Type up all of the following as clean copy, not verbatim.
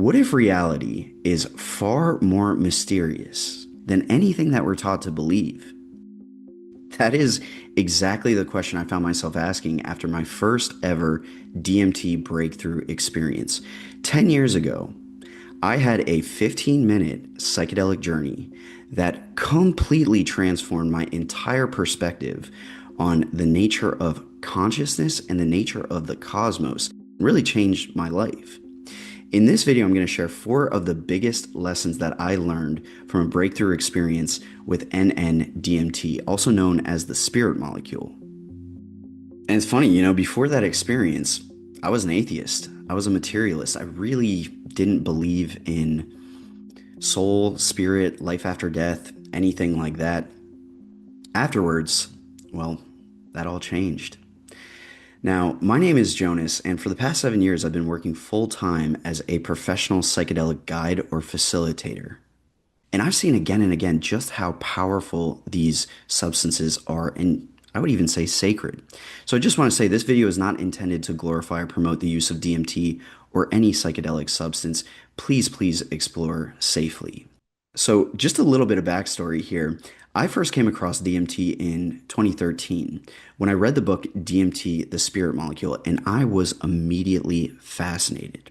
What if reality is far more mysterious than anything that we're taught to believe? That is exactly the question I found myself asking after my first ever DMT breakthrough experience. 10 years ago, I had a 15-minute psychedelic journey that completely transformed my entire perspective on the nature of consciousness and the nature of the cosmos. It really changed my life. In this video, I'm going to share 4 of the biggest lessons that I learned from a breakthrough experience with N-DMT, also known as the spirit molecule. And it's funny, before that experience, I was an atheist. I was a materialist. I really didn't believe in soul, spirit, life after death, anything like that. Afterwards, well, that all changed. Now, my name is Jonas, and for the past 7 years, I've been working full-time as a professional psychedelic guide or facilitator. And I've seen again and again just how powerful these substances are, and I would even say sacred. So I just want to say this video is not intended to glorify or promote the use of DMT or any psychedelic substance. Please explore safely. So just a little bit of backstory here. I first came across DMT in 2013 when I read the book DMT, the Spirit Molecule, and I was immediately fascinated.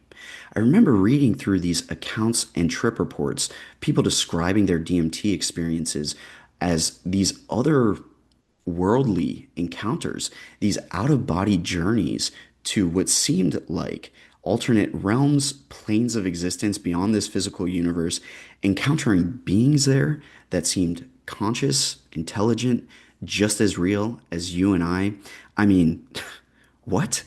I remember reading through these accounts and trip reports, people describing their DMT experiences as these otherworldly encounters, these out-of-body journeys to what seemed like alternate realms, planes of existence beyond this physical universe, encountering beings there that seemed conscious, intelligent, just as real as you and I. I mean, what?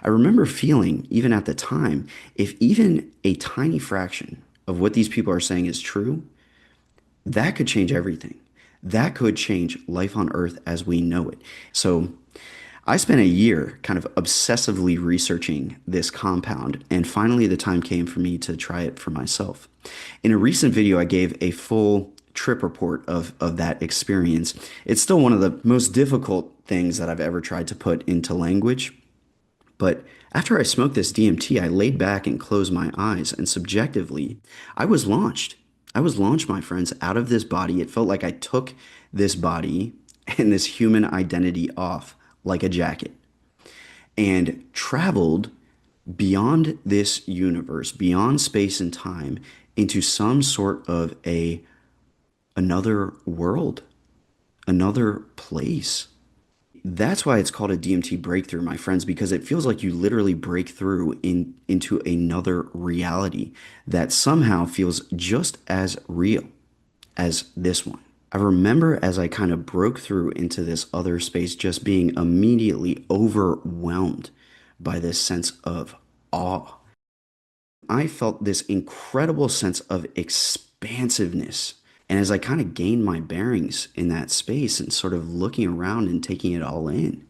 I remember feeling, even at the time, if even a tiny fraction of what these people are saying is true, that could change everything. That could change life on Earth as we know it. So I spent a year kind of obsessively researching this compound, and finally the time came for me to try it for myself. In a recent video, I gave a full trip report of that experience. It's still one of the most difficult things that I've ever tried to put into language. But after I smoked this DMT, I laid back and closed my eyes, and subjectively, I was launched. I was launched, my friends, out of this body. It felt like I took this body and this human identity off like a jacket and traveled beyond this universe, beyond space and time, into some sort of another world, another place. That's why it's called a DMT breakthrough, my friends, because it feels like you literally break through into another reality that somehow feels just as real as this one. I remember as I kind of broke through into this other space, just being immediately overwhelmed by this sense of awe. I felt this incredible sense of expansiveness. And as I kind of gained my bearings in that space and sort of looking around and taking it all in,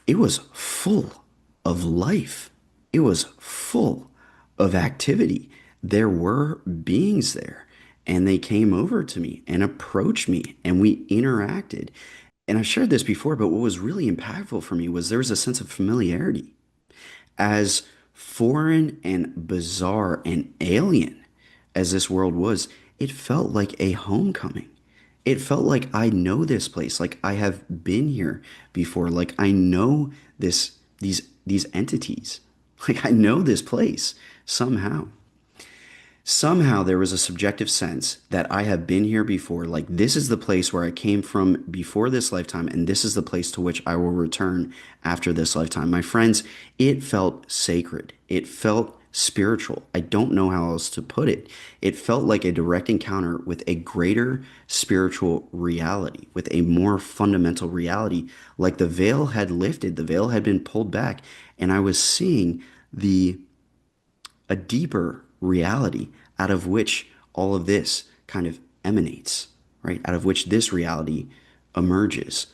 it was full of life. It was full of activity. There were beings there, and they came over to me and approached me, and we interacted. And I've shared this before, but what was really impactful for me was there was a sense of familiarity. As foreign and bizarre and alien as this world was, it felt like a homecoming. It felt like I know this place, like I have been here before, like I know these entities, like I know this place somehow. Somehow there was a subjective sense that I have been here before, like this is the place where I came from before this lifetime, and this is the place to which I will return after this lifetime. My friends, it felt sacred. It felt spiritual. I don't know how else to put it. It felt like a direct encounter with a greater spiritual reality, with a more fundamental reality, like the veil had lifted, the veil had been pulled back, and I was seeing a deeper reality out of which all of this kind of emanates, right? Out of which this reality emerges.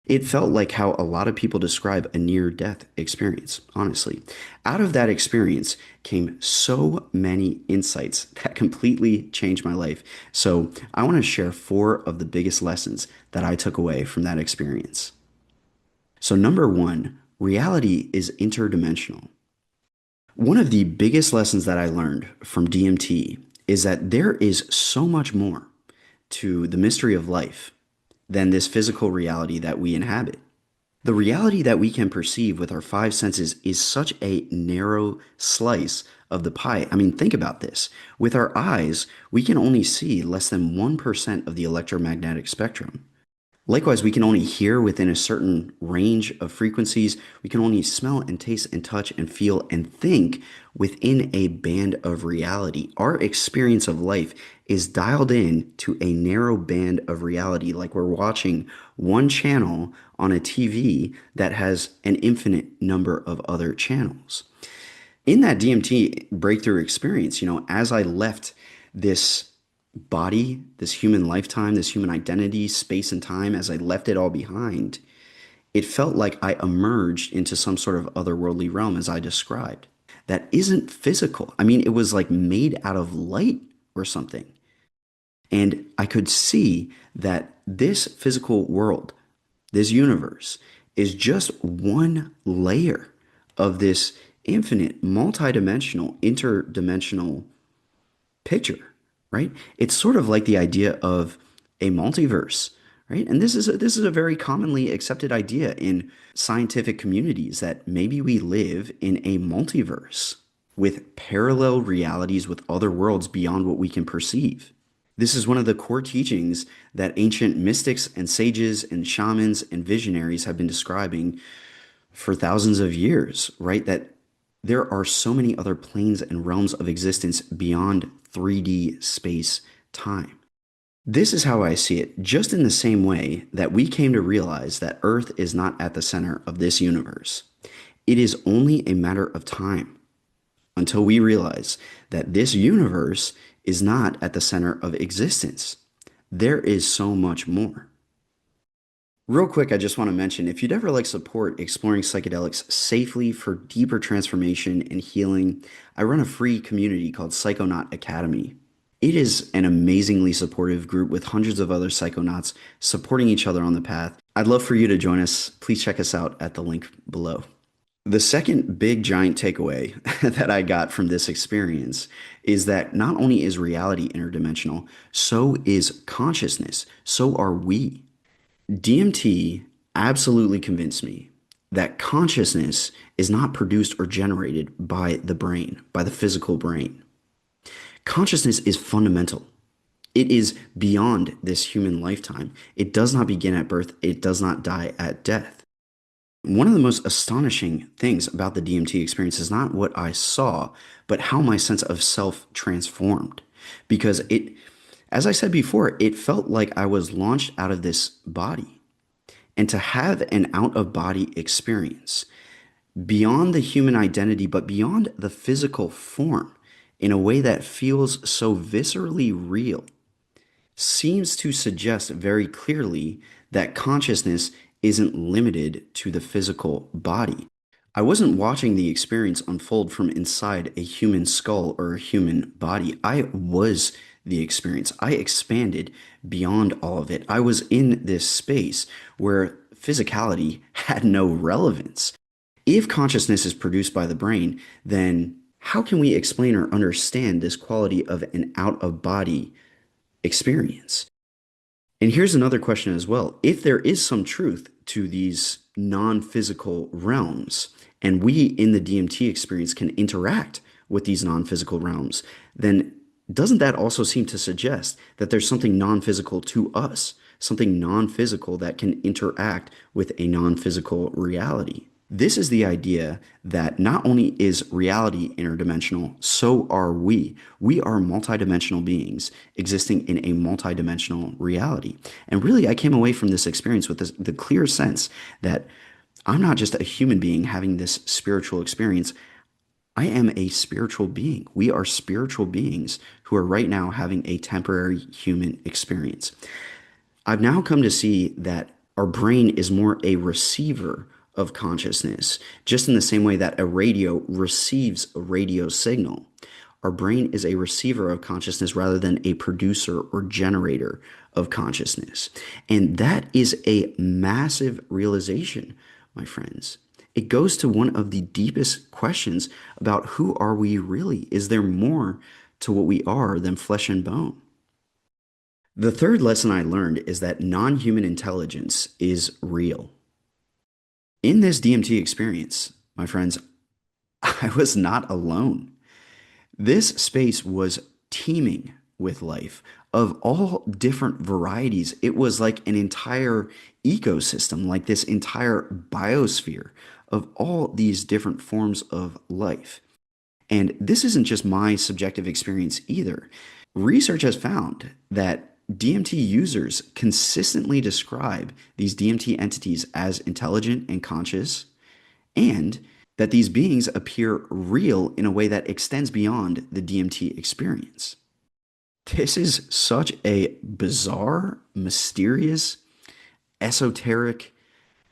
It felt like how a lot of people describe a near-death experience, honestly. Out of that experience came so many insights that completely changed my life. So I want to share 4 of the biggest lessons that I took away from that experience. So number 1, reality is interdimensional. One of the biggest lessons that I learned from DMT is that there is so much more to the mystery of life than this physical reality that we inhabit. The reality that we can perceive with our five senses is such a narrow slice of the pie. I mean, think about this. With our eyes, we can only see less than 1% of the electromagnetic spectrum. Likewise, we can only hear within a certain range of frequencies. We can only smell and taste and touch and feel and think within a band of reality. Our experience of life is dialed in to a narrow band of reality, like we're watching one channel on a TV that has an infinite number of other channels. In that DMT breakthrough experience, as I left this body, this human lifetime, this human identity, space and time, as I left it all behind, it felt like I emerged into some sort of otherworldly realm, as I described. That isn't physical. I mean, it was like made out of light or something. And I could see that this physical world, this universe, is just one layer of this infinite, multidimensional, interdimensional picture, right? It's sort of like the idea of a multiverse, right? And this is a very commonly accepted idea in scientific communities, that maybe we live in a multiverse with parallel realities with other worlds beyond what we can perceive. This is one of the core teachings that ancient mystics and sages and shamans and visionaries have been describing for thousands of years, right? That there are so many other planes and realms of existence beyond 3D space time. This is how I see it, just in the same way that we came to realize that Earth is not at the center of this universe. It is only a matter of time until we realize that this universe is not at the center of existence. There is so much more. Real quick, I just want to mention, if you'd ever like support exploring psychedelics safely for deeper transformation and healing, I run a free community called Psychonaut Academy. It is an amazingly supportive group with hundreds of other psychonauts supporting each other on the path. I'd love for you to join us. Please check us out at the link below. The second big giant takeaway that I got from this experience is that not only is reality interdimensional, so is consciousness. So are we. DMT absolutely convinced me that consciousness is not produced or generated by the brain, by the physical brain. Consciousness is fundamental. It is beyond this human lifetime. It does not begin at birth. It does not die at death. One of the most astonishing things about the DMT experience is not what I saw, but how my sense of self transformed. Because as I said before, it felt like I was launched out of this body. And to have an out-of-body experience beyond the human identity, but beyond the physical form, in a way that feels so viscerally real, seems to suggest very clearly that consciousness isn't limited to the physical body. I wasn't watching the experience unfold from inside a human skull or a human body. I was the experience. I expanded beyond all of it. I was in this space where physicality had no relevance. If consciousness is produced by the brain, then how can we explain or understand this quality of an out-of-body experience? And here's another question as well. If there is some truth to these non-physical realms, and we in the DMT experience can interact with these non-physical realms, then doesn't that also seem to suggest that there's something non-physical to us, something non-physical that can interact with a non-physical reality? This is the idea that not only is reality interdimensional, so are we. We are multidimensional beings existing in a multidimensional reality. And really, I came away from this experience with the clear sense that I'm not just a human being having this spiritual experience. I am a spiritual being. We are spiritual beings who are right now having a temporary human experience. I've now come to see that our brain is more a receiver of consciousness, just in the same way that a radio receives a radio signal. Our brain is a receiver of consciousness rather than a producer or generator of consciousness. And that is a massive realization, my friends. It goes to one of the deepest questions about who are we really? Is there more to what we are than flesh and bone? The third lesson I learned is that non-human intelligence is real. In this DMT experience, my friends, I was not alone. This space was teeming with life of all different varieties. It was like an entire ecosystem, like this entire biosphere of all these different forms of life. And this isn't just my subjective experience either. Research has found that DMT users consistently describe these DMT entities as intelligent and conscious, and that these beings appear real in a way that extends beyond the DMT experience. This is such a bizarre, mysterious, esoteric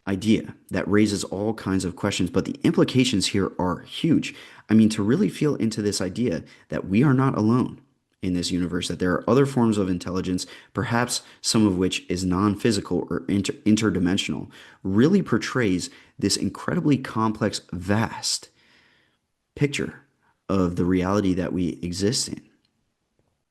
idea that raises all kinds of questions, but the implications here are huge. I mean, to really feel into this idea that we are not alone in this universe, that there are other forms of intelligence, perhaps some of which is non-physical or interdimensional, really portrays this incredibly complex, vast picture of the reality that we exist in.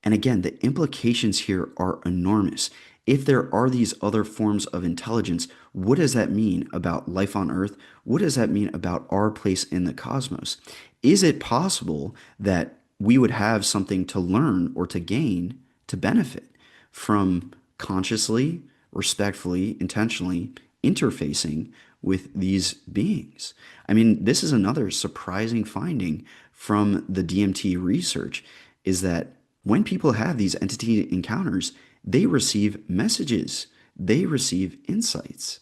And again, the implications here are enormous. If there are these other forms of intelligence, what does that mean about life on Earth? What does that mean about our place in the cosmos? Is it possible that we would have something to learn or to gain, to benefit from consciously, respectfully, intentionally interfacing with these beings? I mean, this is another surprising finding from the DMT research, is that when people have these entity encounters, they receive messages, they receive insights.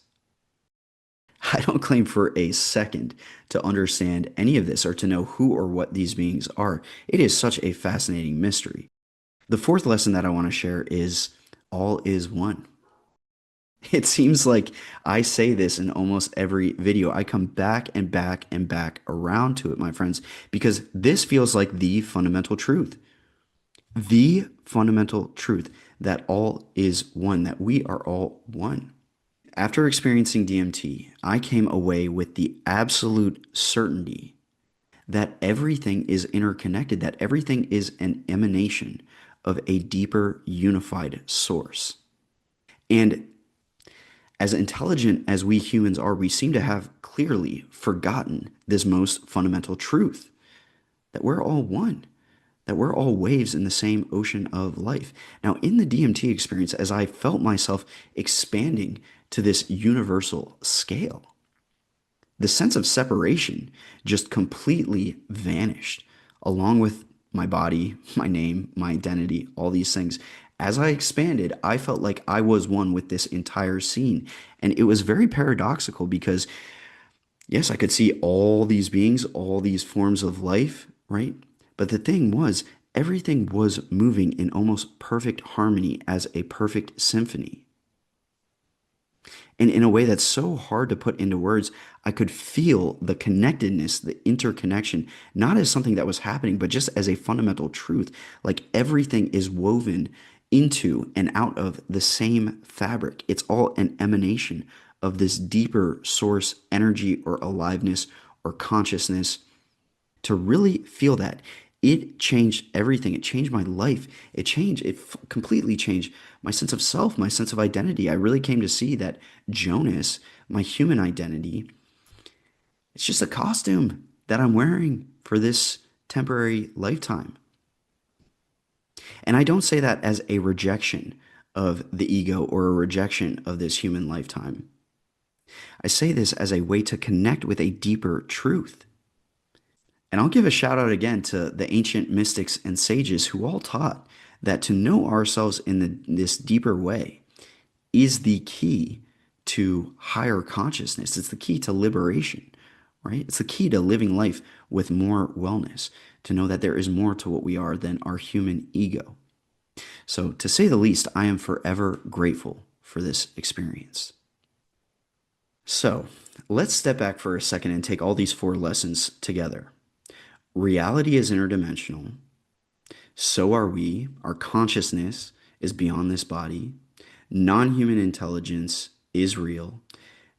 I don't claim for a second to understand any of this or to know who or what these beings are. It is such a fascinating mystery. The fourth lesson that I want to share is all is one. It seems like I say this in almost every video. I come back and back and back around to it, my friends, because this feels like the fundamental truth. The fundamental truth that all is one, that we are all one. After experiencing DMT, I came away with the absolute certainty that everything is interconnected, that everything is an emanation of a deeper, unified source. And as intelligent as we humans are, we seem to have clearly forgotten this most fundamental truth, that we're all one, that we're all waves in the same ocean of life. Now, in the DMT experience, as I felt myself expanding to this universal scale, the sense of separation just completely vanished, along with my body, my name, my identity, all these things. As I expanded, I felt like I was one with this entire scene. And it was very paradoxical because, yes, I could see all these beings, all these forms of life, right? But the thing was, everything was moving in almost perfect harmony as a perfect symphony. And in a way that's so hard to put into words, I could feel the connectedness, the interconnection, not as something that was happening, but just as a fundamental truth. Like everything is woven into and out of the same fabric. It's all an emanation of this deeper source energy or aliveness or consciousness. To really feel that, it changed everything. It changed my life. It completely changed my sense of self, my sense of identity. I really came to see that Jonas, my human identity, it's just a costume that I'm wearing for this temporary lifetime. And I don't say that as a rejection of the ego or a rejection of this human lifetime. I say this as a way to connect with a deeper truth. And I'll give a shout out again to the ancient mystics and sages who all taught that to know ourselves in this deeper way is the key to higher consciousness. It's the key to liberation, right? It's the key to living life with more wellness, to know that there is more to what we are than our human ego. So to say the least, I am forever grateful for this experience. So let's step back for a second and take all these four lessons together. Reality is interdimensional. So are we. Our consciousness is beyond this body. Non-human intelligence is real.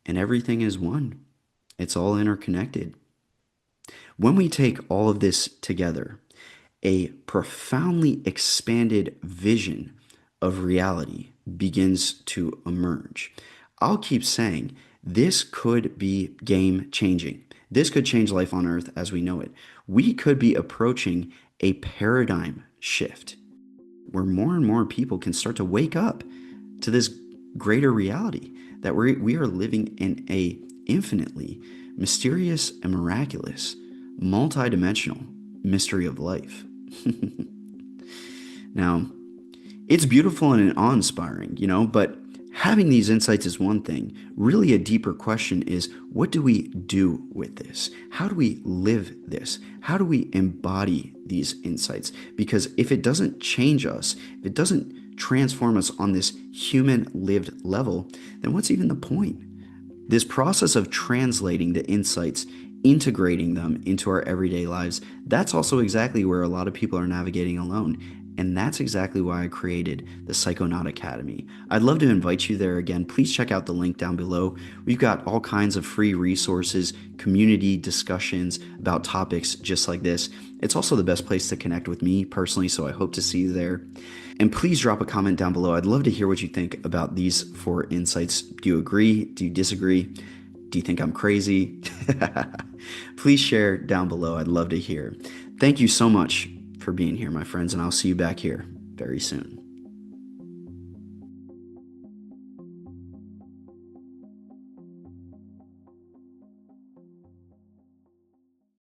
And everything is one. It's all interconnected. When we take all of this together, a profoundly expanded vision of reality begins to emerge. I'll keep saying this could be game changing. This could change life on Earth as we know it. We could be approaching a paradigm shift where more and more people can start to wake up to this greater reality that we are living in a infinitely mysterious and miraculous, multidimensional mystery of life. Now, it's beautiful and awe-inspiring, but having these insights is one thing. Really, a deeper question is, what do we do with this? How do we live this? How do we embody these insights? Because if it doesn't change us, if it doesn't transform us on this human lived level, then what's even the point? This process of translating the insights, integrating them into our everyday lives, that's also exactly where a lot of people are navigating alone. And that's exactly why I created the Psychonaut Academy. I'd love to invite you there again. Please check out the link down below. We've got all kinds of free resources, community discussions about topics just like this. It's also the best place to connect with me personally, so I hope to see you there. And please drop a comment down below. I'd love to hear what you think about these 4 insights. Do you agree? Do you disagree? Do you think I'm crazy? Please share down below. I'd love to hear. Thank you so much for being here, my friends, and I'll see you back here very soon.